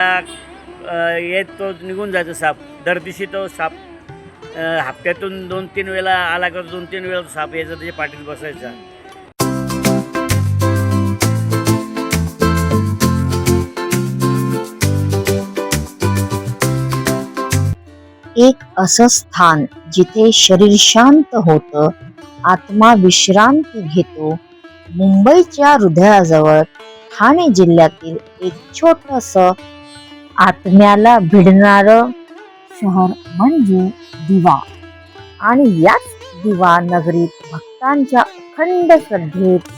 येतो निघून जायचं साप. दर दिवशी तो साप हप्त्यातून 2-3 वेळा आला का 2-3 वेळा साप यायचा, त्याच्या पाठीत बसायचा. एक असं स्थान जिथे शरीर शांत होतं, आत्मा विश्रांती घेतो. मुंबईच्या हृदयाजवळ ठाणे जिल्ह्यातील एक छोटस आत्म्याला भिडणारं शहर म्हणजे दिवा. आणि याच दिवा नगरीत भक्तांच्या अखंड श्रद्धेत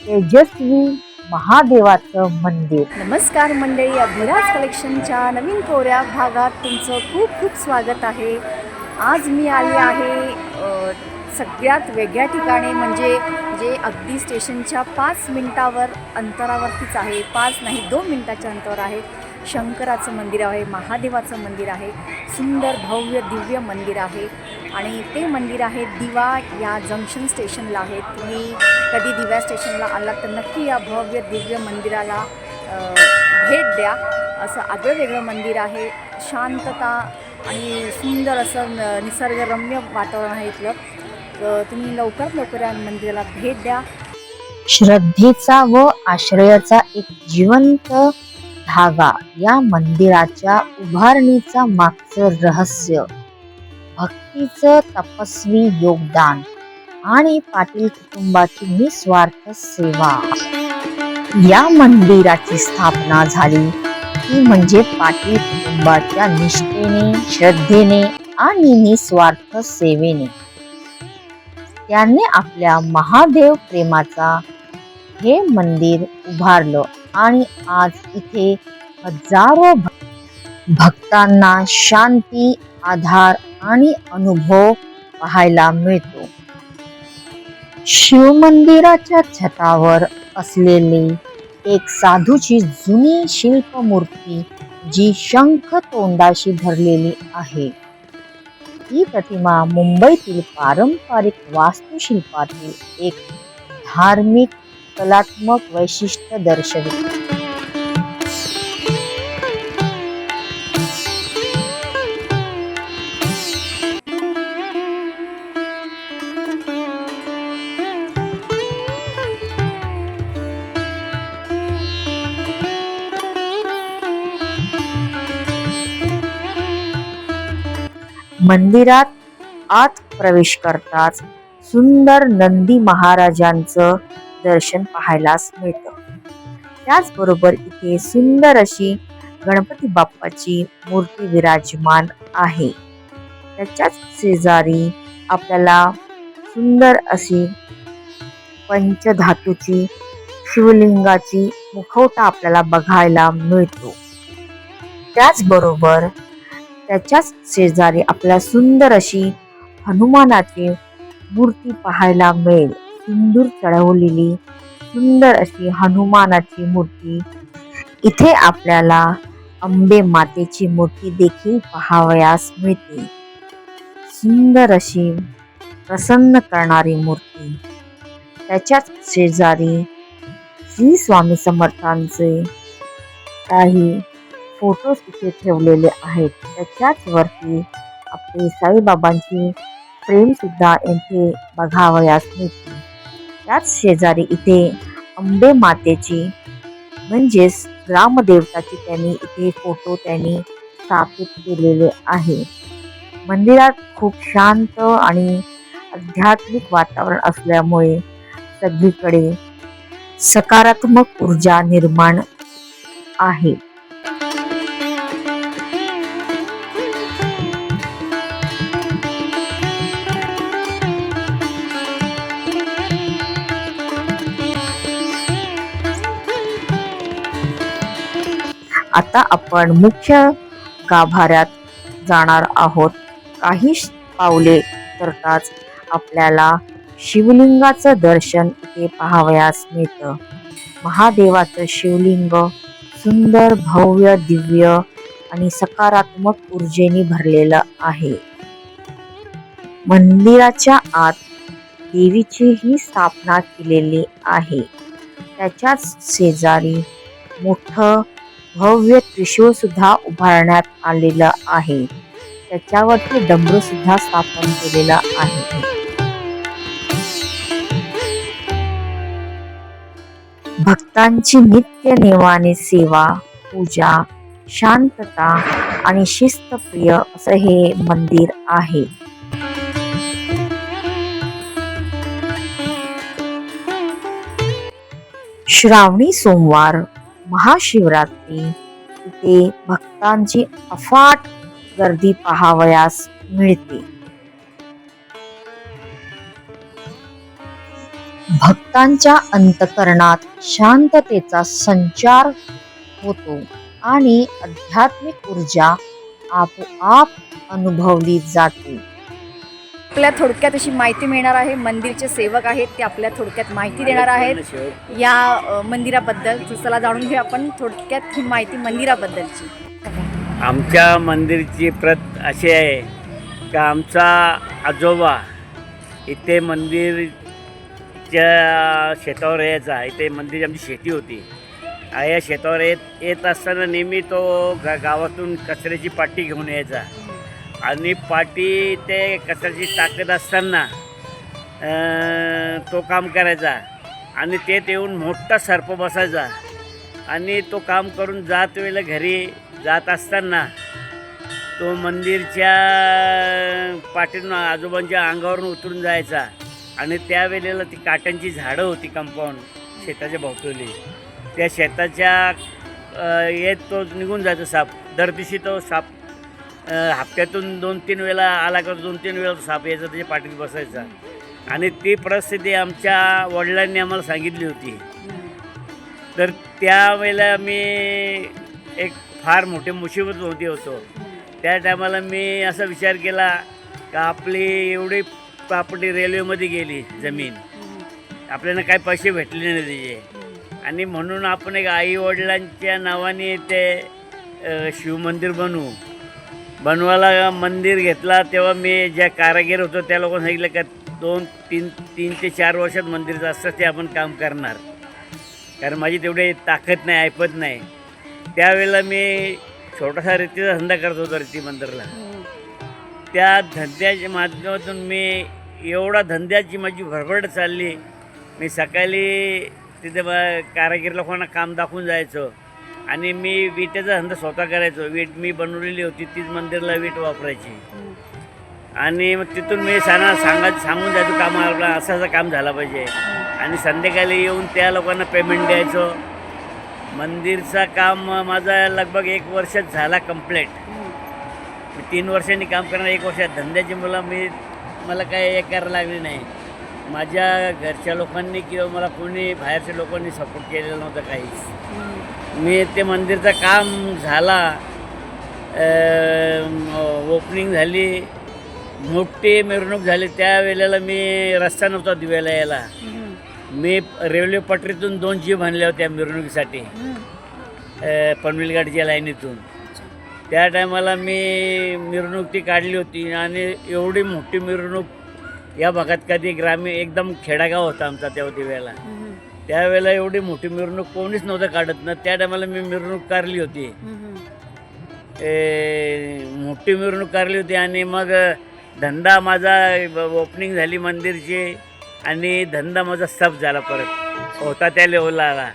तेजस्वी महादेवाचं मंदिर. नमस्कार मंडळी, अभिराज कलेक्शनच्या नवीन कोऱ्या भागात तुमचं खूप खूप स्वागत आहे. आज मी आली आहे सगळ्यात वेगळ्या ठिकाणी, म्हणजे जे अगदी स्टेशनच्या 5 मिनिटावर अंतरावरतीच आहे. 5 नाही 2 मिनिटाच्या अंतरावर आहे. शंकराचं मंदिर आहे, महादेवाचं मंदिर आहे, सुंदर भव्य दिव्य मंदिर आहे. आणि ते मंदिर आहे दिवा या जंक्शन स्टेशनला आहे. तुम्ही कधी दिव्या स्टेशनला आलात तर नक्की या भव्य दिव्य मंदिराला भेट द्या. असं आगळं वेगळं मंदिर आहे. शांतता आणि सुंदर असं निसर्गरम्य वातावरण आहे इथलं. तुम्ही लवकरात लवकर या मंदिराला भेट द्या. श्रद्धेचा व आश्रयाचा एक जिवंत धागा या मंदिराच्या उभारणीचा मागचं रहस्य, भक्तीचं तपस्वी योगदान आणि पाटील कुटुंबाची निस्वार्थ सेवा. या मंदिराची स्थापना झाली ती म्हणजे पाटील कुटुंबाच्या निष्ठेने, श्रद्धेने आणि निस्वार्थ सेवेने. त्यांनी आपल्या महादेव प्रेमाचा हे मंदिर उभारलं आणि आज इथे हजारो भक्तांना शांती, आधार आणि अनुभव पाहायला मिळतो. शिवमंदिराच्या छतावर असलेली एक साधूची जुनी शिल्पमूर्ती जी शंख तोंडाशी धरलेली आहे, ही प्रतिमा मुंबईतील पारंपरिक वास्तुशिल्पातील एक धार्मिक कलात्मक वैशिष्ट्य दर्शविते. मंदिरात आत प्रवेश करताच सुंदर नंदी महाराजांचं दर्शन पाहायलाच मिळतं. त्याचबरोबर इथे सुंदर अशी गणपती बाप्पाची मूर्ती विराजमान आहे. त्याच्याच शेजारी आपल्याला सुंदर अशी पंचधातूची शिवलिंगाची मुखवटा आपल्याला बघायला मिळतो. त्याचबरोबर त्याच्याच शेजारी आपल्याला सुंदर अशी हनुमानाची मूर्ती पाहायला मिळेल. सिंदूर चढवलेली सुंदर अशी हनुमानाची मूर्ती. इथे आपल्याला अंबे मातेची मूर्ती देखील पाहावयास मिळते. सुंदर अशी प्रसन्न करणारी मूर्ती. त्याच्याच शेजारी श्री स्वामी समर्थांचे काही फोटोज इथे ठेवलेले आहेत. त्याच्याच वरती आपले साईबाबांची फ्रेम सुद्धा इथे बघावयास मिळते. त्याच शेजारी इथे अंबे मातेची म्हणजेच ग्रामदेवताची इथे फोटो त्यांनी स्थापित केलेले आहे. मंदिरात खूप शांत आणि आध्यात्मिक वातावरण असल्यामुळे सगळीकडे सकारात्मक ऊर्जा निर्माण आहे. आता आपण मुख्य गाभाऱ्यात जाणार आहोत. काही पावले करताच आपल्याला शिवलिंगाचं दर्शन इथे पाहावयास मिळतं. महादेवाचं शिवलिंग सुंदर भव्य दिव्य आणि सकारात्मक ऊर्जेने भरलेलं आहे. मंदिराच्या आत देवीची ही स्थापना केलेली आहे. त्याच्याच शेजारी मोठं भव्य त्रिशूळ सुद्धा उभारण्यात आलेलं आहे. त्याच्यावरती डमरू सुद्धा स्थापन केलेलं आहे. भक्तांची नित्य नेमाने सेवा, पूजा, शांतता आणि शिस्तप्रिय असं हे मंदिर आहे. श्रावणी सोमवार, महाशिवरात्री इथे भक्तांची अफाट गर्दी पाहावयास मिळते. भक्तांच्या अंतकरणात शांततेचा संचार होतो आणि आध्यात्मिक ऊर्जा आपोआप अनुभवली जाते. आपल्या थोडक्यात अशी माहिती मिळणार आहे. मंदिरचे सेवक आहेत ते आपल्या थोडक्यात माहिती देणार आहेत या मंदिराबद्दल. चला जाणून घेऊ आपण थोडक्यात ही माहिती मंदिराबद्दलची. आमच्या मंदिरची प्रत अशी आहे का आमचा आजोबा इथे मंदिरच्या शेतावर यायचा. इथे मंदिर आमची शेती होती. या शेतावर येत असताना नेहमी तो गावातून कचऱ्याची पाटी घेऊन यायचा आणि पाटी ते कचऱ्याची टाकत असताना तो काम करायचा आणि ते येऊन मोठा सर्प बसायचा आणि तो काम करून जात वेळेला घरी जात असताना तो मंदिरच्या पाटीतून आजोबांच्या अंगावरून उतरून जायचा आणि त्यावेळेला ती काट्यांची झाडं होती कंपाऊंड शेताच्या भोवताली. त्या शेताच्या येत तो निघून जायचा साप. दर दिवशी तो साप हप्त्यातून 2-3 वेळा आला का 2-3 वेळा तो साप यायचा त्याच्या पाठीत बसायचा. आणि ती परिस्थिती आमच्या वडिलांनी आम्हाला सांगितली होती. तर त्यावेळेला मी एक फार मोठी मुसीबतमध्ये होतो. त्या टायमाला मी असा विचार केला का आपली एवढी प्रॉपर्टी रेल्वेमध्ये गेली जमीन, आपल्याला काही पैसे भेटले नाही त्याचे, आणि म्हणून आपण एक आई वडिलांच्या नावाने ते शिवमंदिर बनवायला मंदिर घेतला. तेव्हा मी ज्या कारागीर होतो त्या लोकांना सांगितलं का 3 ते 4 वर्षात मंदिरचं असतं ते आपण काम करणार, कारण माझी तेवढी ताकद नाही, ऐपत नाही. त्यावेळेला मी छोटासा रेतीचा धंदा करत होतो रेती मंदिरला. त्या धंद्याच्या माध्यमातून मी एवढा धंद्याची माझी भरभराट चालली. मी सकाळी तिथे कारागीर लोकांना काम दाखवून जायचो आणि मी विटेचा धंदा स्वतः करायचो. वीट मी बनवलेली होती तीच मंदिरला वीट वापरायची आणि मग तिथून मी सांगून जायचो कामाला असं असं काम झालं पाहिजे आणि संध्याकाळी येऊन त्या लोकांना पेमेंट द्यायचो. मंदिरचा काम माझा लगभग 1 वर्षात झाला कंप्लीट. मी 3 वर्षांनी काम करणार, 1 वर्षात धंद्याची मला काय हे करायला लागली नाही. माझ्या घरच्या लोकांनी किंवा मला कोणी बाहेरच्या लोकांनी सपोर्ट केलेलं नव्हतं काहीच. मी ते मंदिरचं काम झाला, ओपनिंग झाली, मोठी मिरवणूक झाली. त्यावेळेला मी रस्ता नव्हता दिव्याला यायला. मी रेल्वे पटरीतून 2 जीप आणल्या होत्या मिरवणुकीसाठी पनवेलगाडीच्या लाईनीतून. त्या टायमाला मी मिरवणूक ती काढली होती आणि एवढी मोठी मिरवणूक या भागात कधी ग्रामीण एकदम खेडागाव होता आमचा तेव्हा दिव्याला. त्यावेळेला एवढी मोठी मिरवणूक कोणीच नव्हतं काढत ना. त्या टायमाला मी मिरवणूक काढली होती, मोठी मिरवणूक काढली होती. आणि मग धंदा माझा ओपनिंग झाली मंदिरची आणि धंदा माझा स्तब्ध झाला, परत होता त्या लेवलला आला.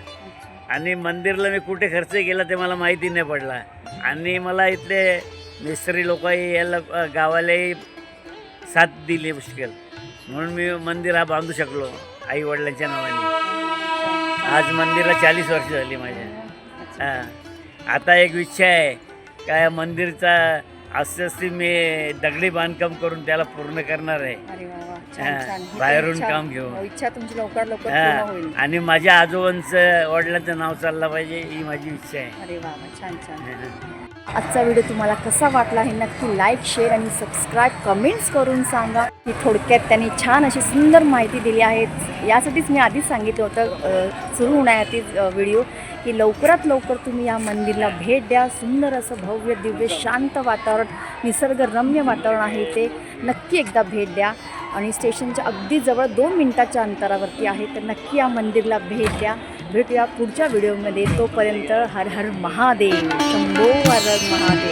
आणि मंदिरला मी कुठे खर्च केला ते मला माहिती नाही पडला. आणि मला इथले मिस्त्री लोकही याला गावालाही साथ दिली मुश्किल, म्हणून मी मंदिर हा बांधू शकलो आई वडिलांच्या नावाने. आज मंदिरला 40 वर्ष झाली माझ्या. आता एक इच्छा आहे काय मंदिरचा असं मी दगडी बांधकाम करून त्याला पूर्ण करणार आहे. बाहेरून काम घेऊन इच्छा तुमची लवकर पूर्ण होईल. आणि माझ्या आजोबांचं वडिलांचं नाव चाललं पाहिजे ही माझी इच्छा आहे. अरे वा, छान छान. आजचा व्हिडिओ तुम्हाला कसा वाटला हे नक्की लाईक, शेअर आणि सबस्क्राईब कमेंट्स करून सांगा. की थोडक्यात त्यांनी छान अशी सुंदर माहिती दिली आहे. यासाठीच मी आधीच सांगितलं होतं सुरू होण्याआधीच व्हिडिओ की लवकरात लवकर तुम्ही या मंदिरला भेट द्या. सुंदर असं भव्य दिव्य शांत वातावरण, निसर्गरम्य वातावरण आहे ते. नक्की एकदा भेट द्या. आणि स्टेशनच्या अगदी जवळ 2 मिनिटाच्या अंतरावरती आहे, तर नक्की या मंदिरला भेट द्या. भेटूया पुढच्या व्हिडिओमध्ये. तोपर्यंत हर हर महादेव, शंभो हर हर महादेव.